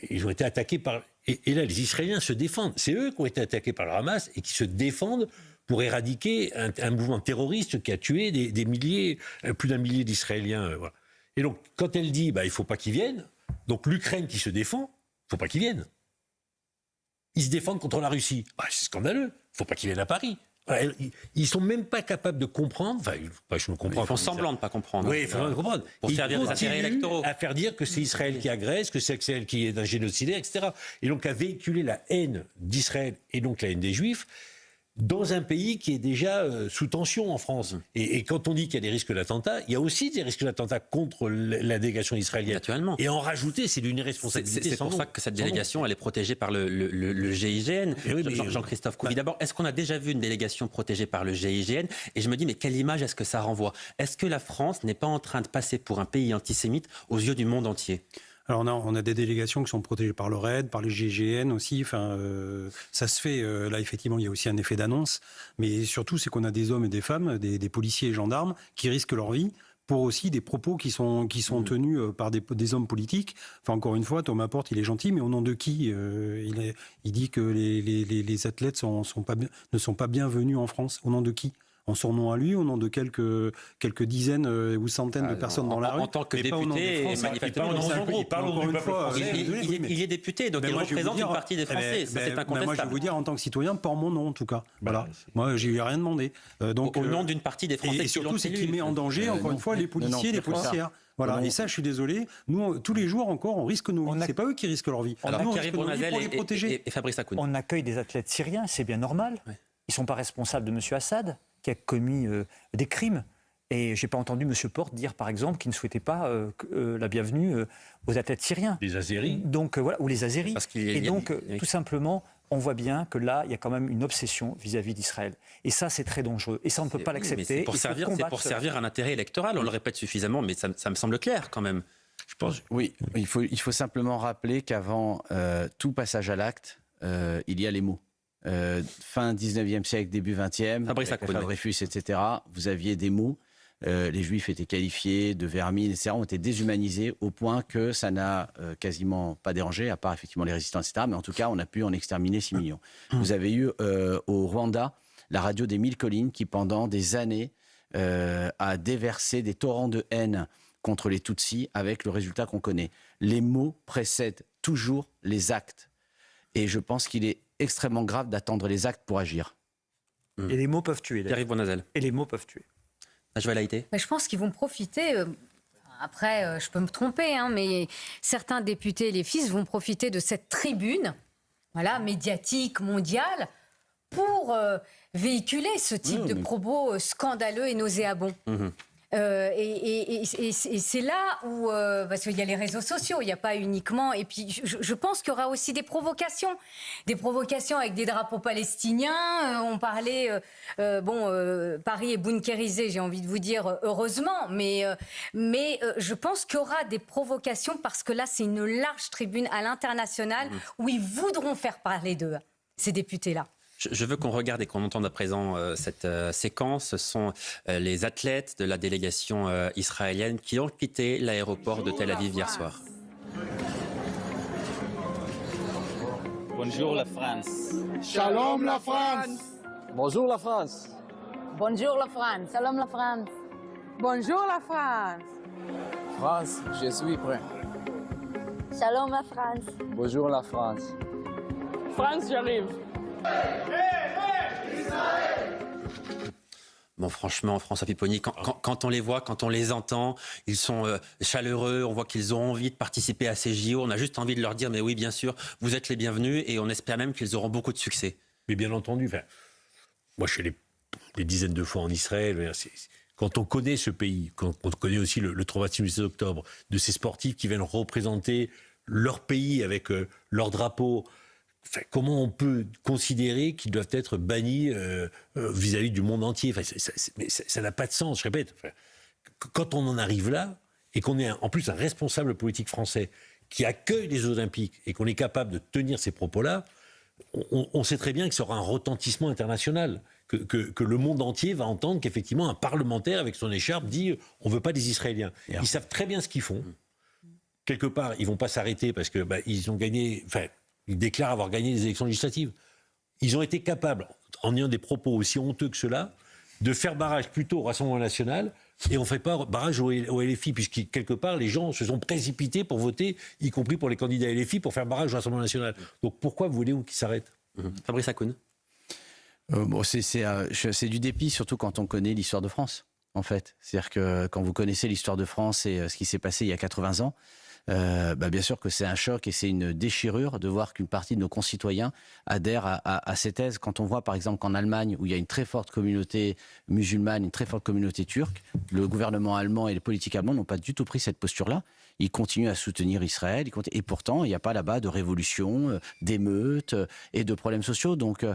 Speaker 5: ils ont été attaqués par... Et là, les Israéliens se défendent. C'est eux qui ont été attaqués par le Hamas et qui se défendent pour éradiquer un mouvement terroriste qui a tué des milliers, plus d'un millier d'Israéliens. Voilà. Et donc, quand elle dit, il ne faut pas qu'ils viennent, donc l'Ukraine qui se défend, il ne faut pas qu'ils viennent. Ils se défendent contre la Russie. C'est scandaleux. Il ne faut pas qu'ils viennent à Paris. Voilà, ils ne sont même pas capables de comprendre. Enfin, je me comprends.
Speaker 1: Ils font semblant de ne pas comprendre.
Speaker 5: Oui, ils font semblant de comprendre.
Speaker 1: Pour servir des intérêts électoraux.
Speaker 5: À faire dire que c'est Israël qui agresse, que c'est Israël qui est un génocidaire, etc. Et donc à véhiculer la haine d'Israël et donc la haine des Juifs dans un pays qui est déjà sous tension en France. Et quand on dit qu'il y a des risques d'attentat, il y a aussi des risques d'attentat contre la délégation israélienne.
Speaker 1: Naturellement.
Speaker 5: Et en rajouter, c'est d'une irresponsabilité.
Speaker 1: C'est pour ça que cette délégation, elle est protégée par le GIGN. Jean-Christophe Couvi, d'abord, est-ce qu'on a déjà vu une délégation protégée par le GIGN? Et je me dis, mais quelle image est-ce que ça renvoie? Est-ce que la France n'est pas en train de passer pour un pays antisémite aux yeux du monde entier?
Speaker 4: Alors on a des délégations qui sont protégées par le RAID, par les GIGN aussi. Enfin, ça se fait. Là, effectivement, il y a aussi un effet d'annonce. Mais surtout, c'est qu'on a des hommes et des femmes, des policiers et gendarmes qui risquent leur vie pour aussi des propos qui sont tenus par des hommes politiques. Enfin, encore une fois, Thomas Porte, il est gentil, mais au nom de qui il dit que les athlètes ne sont pas bienvenus en France. Au nom de qui? En son nom à lui, au nom de quelques dizaines ou centaines de personnes dans la rue.
Speaker 1: En tant que député, manifestement, il est député, donc il représente une partie des Français. Ça, c'est incontestable.
Speaker 4: Moi, je vais vous dire, en tant que citoyen, par mon nom, en tout cas. Voilà. Moi, je lui ai rien demandé.
Speaker 1: Donc, au nom d'une partie des Français.
Speaker 4: Et surtout, c'est qui met en danger, encore une fois, les policiers et les policières. Voilà, et ça, je suis désolé. Nous, tous les jours encore, on risque nos vies. C'est pas eux qui risquent leur vie.
Speaker 1: Alors, Pierre-Yves Bournazel et Fabrice Hakoun.
Speaker 8: On accueille des athlètes syriens, c'est bien normal. Ils ne sont pas responsables de M. Assad, qui a commis des crimes. Et je n'ai pas entendu M. Porte dire, par exemple, qu'il ne souhaitait pas la bienvenue aux athlètes syriens.
Speaker 5: Les Azéris.
Speaker 8: Donc, voilà, ou les Azéris. Tout simplement, on voit bien que là, il y a quand même une obsession vis-à-vis d'Israël. Et ça, c'est très dangereux. Et ça, on ne peut pas l'accepter.
Speaker 1: C'est pour servir un intérêt électoral. On le répète suffisamment, mais ça me semble clair quand même.
Speaker 7: Je pense. Oui, il faut simplement rappeler qu'avant tout passage à l'acte, il y a les mots. Fin 19e siècle, début 20e, avec l'affaire Dreyfus, etc., vous aviez des mots. Les Juifs étaient qualifiés de vermines, etc., ont été déshumanisés au point que ça n'a quasiment pas dérangé, à part effectivement les résistants, etc., mais en tout cas, on a pu en exterminer 6 millions. Vous avez eu au Rwanda la radio des 1000 collines qui, pendant des années, a déversé des torrents de haine contre les Tutsis avec le résultat qu'on connaît. Les mots précèdent toujours les actes. Et je pense qu'il est extrêmement grave d'attendre les actes pour agir.
Speaker 8: Et les mots peuvent tuer.
Speaker 1: Pierre-Yves Bournazel.
Speaker 8: Et les mots peuvent tuer.
Speaker 1: Najwa El Haïty.
Speaker 11: Je pense qu'ils vont profiter Après, je peux me tromper, hein, mais certains députés, les fils, vont profiter de cette tribune, voilà, médiatique, mondiale, pour véhiculer ce type de propos scandaleux et nauséabonds. Et c'est là où, parce qu'il y a les réseaux sociaux, il n'y a pas uniquement, et puis je pense qu'il y aura aussi des provocations avec des drapeaux palestiniens. On parlait, Paris est bunkérisé, j'ai envie de vous dire, heureusement, mais je pense qu'il y aura des provocations parce que là, c'est une large tribune à l'international où ils voudront faire parler d'eux, ces députés-là.
Speaker 1: Je veux qu'on regarde et qu'on entende à présent cette séquence. Ce sont les athlètes de la délégation israélienne qui ont quitté l'aéroport de Tel Aviv hier soir.
Speaker 16: Bonjour la France.
Speaker 17: Shalom la France.
Speaker 16: Bonjour la France.
Speaker 18: Bonjour la France. Shalom la France.
Speaker 19: Bonjour la France.
Speaker 16: France, je suis prêt.
Speaker 18: Shalom la France.
Speaker 16: Bonjour la France.
Speaker 19: France, j'arrive.
Speaker 1: Bon, franchement, François Pipponi, quand on les voit, quand on les entend, ils sont chaleureux, on voit qu'ils ont envie de participer à ces JO. On a juste envie de leur dire, mais oui, bien sûr, vous êtes les bienvenus, et on espère même qu'ils auront beaucoup de succès.
Speaker 5: Mais bien entendu, moi je suis des dizaines de fois en Israël. Quand on connaît ce pays, quand on connaît aussi le traumatisme du 16 octobre, de ces sportifs qui viennent représenter leur pays avec leur drapeau, comment on peut considérer qu'ils doivent être bannis vis-à-vis du monde entier? Ça n'a pas de sens, je répète. Quand on en arrive là, et qu'on est en plus un responsable politique français qui accueille les Olympiques et qu'on est capable de tenir ces propos-là, on sait très bien que ça aura un retentissement international, que le monde entier va entendre qu'effectivement un parlementaire avec son écharpe dit « on ne veut pas des Israéliens ». Ils savent très bien ce qu'ils font. Quelque part, ils ne vont pas s'arrêter parce que ils ont gagné... Ils déclarent avoir gagné les élections législatives. Ils ont été capables, en ayant des propos aussi honteux que cela, de faire barrage plutôt au Rassemblement national, et on ne fait pas barrage au LFI, puisque quelque part, les gens se sont précipités pour voter, y compris pour les candidats LFI, pour faire barrage au Rassemblement national. Donc pourquoi voulez-vous qu'ils s'arrêtent?
Speaker 1: Fabrice Hakoun.
Speaker 7: C'est du dépit, surtout quand on connaît l'histoire de France, en fait. C'est-à-dire que quand vous connaissez l'histoire de France et ce qui s'est passé il y a 80 ans, bien sûr que c'est un choc et c'est une déchirure de voir qu'une partie de nos concitoyens adhèrent à ces thèses. Quand on voit par exemple qu'en Allemagne, où il y a une très forte communauté musulmane, une très forte communauté turque, le gouvernement allemand et les politiques allemands n'ont pas du tout pris cette posture-là. Ils continuent à soutenir Israël, et pourtant il n'y a pas là-bas de révolution, d'émeutes et de problèmes sociaux. Donc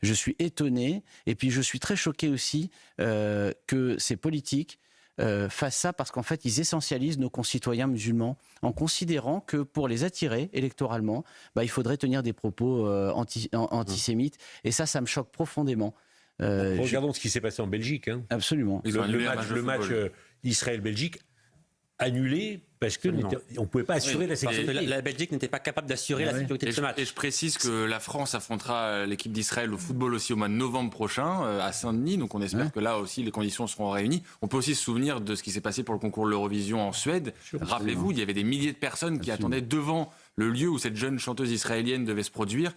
Speaker 7: je suis étonné, et puis je suis très choqué aussi que ces politiques fassent ça parce qu'en fait, ils essentialisent nos concitoyens musulmans en considérant que pour les attirer électoralement, il faudrait tenir des propos antisémites. Et ça me choque profondément.
Speaker 5: Regardons ce qui s'est passé en Belgique. Hein.
Speaker 7: Absolument.
Speaker 5: Le match Israël-Belgique annulé parce qu'on ne pouvait pas assurer la sécurité.
Speaker 1: La Belgique n'était pas capable d'assurer la sécurité de ce match.
Speaker 9: Et je précise que la France affrontera l'équipe d'Israël au football aussi au mois de novembre prochain à Saint-Denis. Donc on espère que là aussi les conditions seront réunies. On peut aussi se souvenir de ce qui s'est passé pour le concours de l'Eurovision en Suède. Rappelez-vous, il y avait des milliers de personnes qui attendaient devant le lieu où cette jeune chanteuse israélienne devait se produire.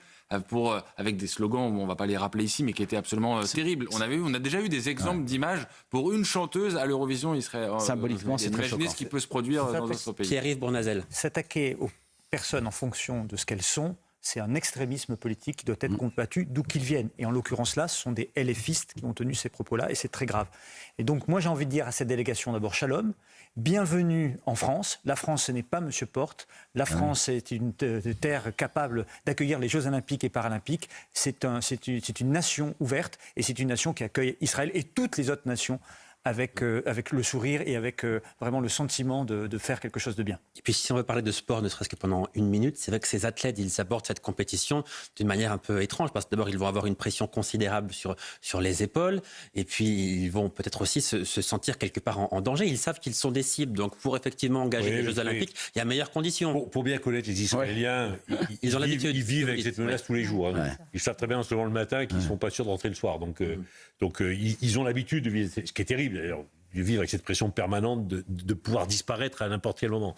Speaker 9: Avec des slogans, on ne va pas les rappeler ici, mais qui étaient absolument terribles. On a déjà eu des exemples d'images pour une chanteuse à l'Eurovision israélienne.
Speaker 7: Symboliquement, c'est très choquant.
Speaker 9: Imaginez ce qui peut se produire dans d'autres pays.
Speaker 1: Pierre-Yves Bournazel.
Speaker 8: S'attaquer aux personnes en fonction de ce qu'elles sont, c'est un extrémisme politique qui doit être combattu d'où qu'ils viennent. Et en l'occurrence là, ce sont des LFistes qui ont tenu ces propos-là, et c'est très grave. Et donc moi j'ai envie de dire à cette délégation d'abord shalom, bienvenue en France. La France, ce n'est pas Monsieur Porte. La France est une terre capable d'accueillir les Jeux Olympiques et Paralympiques. C'est une nation ouverte, et c'est une nation qui accueille Israël et toutes les autres nations avec le sourire et avec vraiment le sentiment de faire quelque chose de bien.
Speaker 1: Et puis si on veut parler de sport, ne serait-ce que pendant une minute, c'est vrai que ces athlètes, ils abordent cette compétition d'une manière un peu étrange, parce que d'abord, ils vont avoir une pression considérable sur les épaules, et puis ils vont peut-être aussi se sentir quelque part en danger. Ils savent qu'ils sont des cibles, donc pour effectivement engager les Jeux Olympiques, il y a meilleures conditions.
Speaker 5: Pour bien connaître les Israéliens, ils vivent avec cette menace tous les jours. Hein. Ils savent très bien en se levant le matin qu'ils ne sont pas sûrs de rentrer le soir. Donc ils ont l'habitude de vivre, ce qui est terrible d'ailleurs, de vivre avec cette pression permanente de pouvoir disparaître à n'importe quel moment.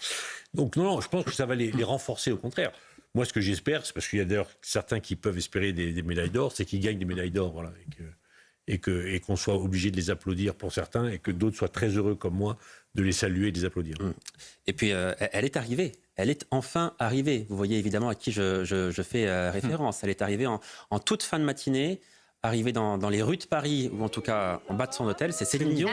Speaker 5: Donc non, je pense que ça va les renforcer au contraire. Moi, ce que j'espère, c'est parce qu'il y a d'ailleurs certains qui peuvent espérer des médailles d'or, c'est qu'ils gagnent des médailles d'or, voilà, et qu'on soit obligé de les applaudir pour certains et que d'autres soient très heureux comme moi de les saluer et de les applaudir.
Speaker 1: Et puis, elle est arrivée. Elle est enfin arrivée. Vous voyez évidemment à qui je fais référence. Elle est arrivée en toute fin de matinée, arrivée dans les rues de Paris, ou en tout cas en bas de son hôtel. C'est Céline Dion.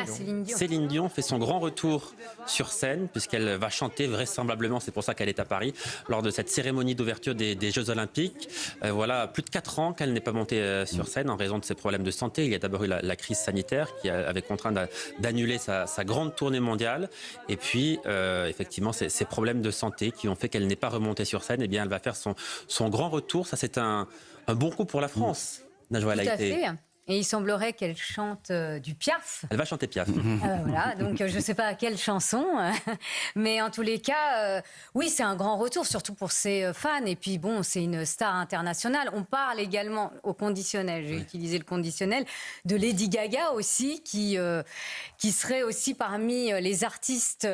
Speaker 1: Céline Dion fait son grand retour sur scène, puisqu'elle va chanter vraisemblablement, c'est pour ça qu'elle est à Paris, lors de cette cérémonie d'ouverture des Jeux Olympiques. Voilà, plus de 4 ans qu'elle n'est pas montée sur scène en raison de ses problèmes de santé. Il y a d'abord eu la crise sanitaire qui avait contraint d'annuler sa grande tournée mondiale. Et puis, effectivement, ces problèmes de santé qui ont fait qu'elle n'est pas remontée sur scène. Eh bien, elle va faire son grand retour. Ça, c'est un bon coup pour la France.
Speaker 11: Tout à fait. Et il semblerait qu'elle chante du Piaf.
Speaker 1: Elle va chanter Piaf.
Speaker 11: Voilà, donc je ne sais pas quelle chanson, mais en tous les cas, oui, c'est un grand retour, surtout pour ses fans. Et puis bon, c'est une star internationale. On parle également au conditionnel, j'ai utilisé le conditionnel, de Lady Gaga aussi, qui serait aussi parmi les artistes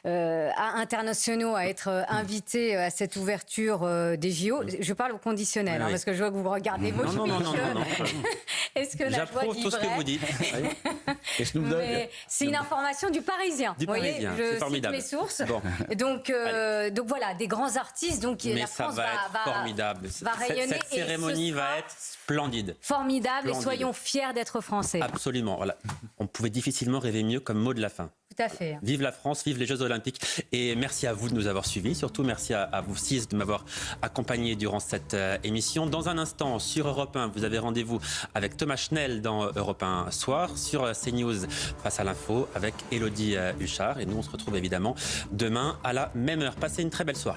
Speaker 11: internationaux à être invités à cette ouverture des JO. Je parle au conditionnel, parce que je vois que vous me regardez.
Speaker 1: Non.
Speaker 11: Est-ce que
Speaker 1: j'approuve tout ce que vous dites.
Speaker 11: C'est une information du Parisien.
Speaker 1: Du Parisien,
Speaker 11: je
Speaker 1: c'est formidable.
Speaker 11: cite mes sources.
Speaker 1: Bon.
Speaker 11: Donc voilà, des grands artistes. Donc
Speaker 1: mais
Speaker 11: la France
Speaker 1: ça va être formidable.
Speaker 11: Va rayonner.
Speaker 1: Cette cérémonie va être splendide.
Speaker 11: Formidable. Et soyons fiers d'être français.
Speaker 1: Absolument. Voilà. On pouvait difficilement rêver mieux comme mot de la fin.
Speaker 11: Tout à fait.
Speaker 1: Vive la France, vive les Jeux Olympiques. Et merci à vous de nous avoir suivis. Surtout, merci à vous 6 de m'avoir accompagné durant cette émission. Dans un instant, sur Europe 1, vous avez rendez-vous avec Thomas Schnell dans Europe 1 Soir. Sur CNews, face à l'info, avec Élodie Huchard. Et nous, on se retrouve évidemment demain à la même heure. Passez une très belle soirée.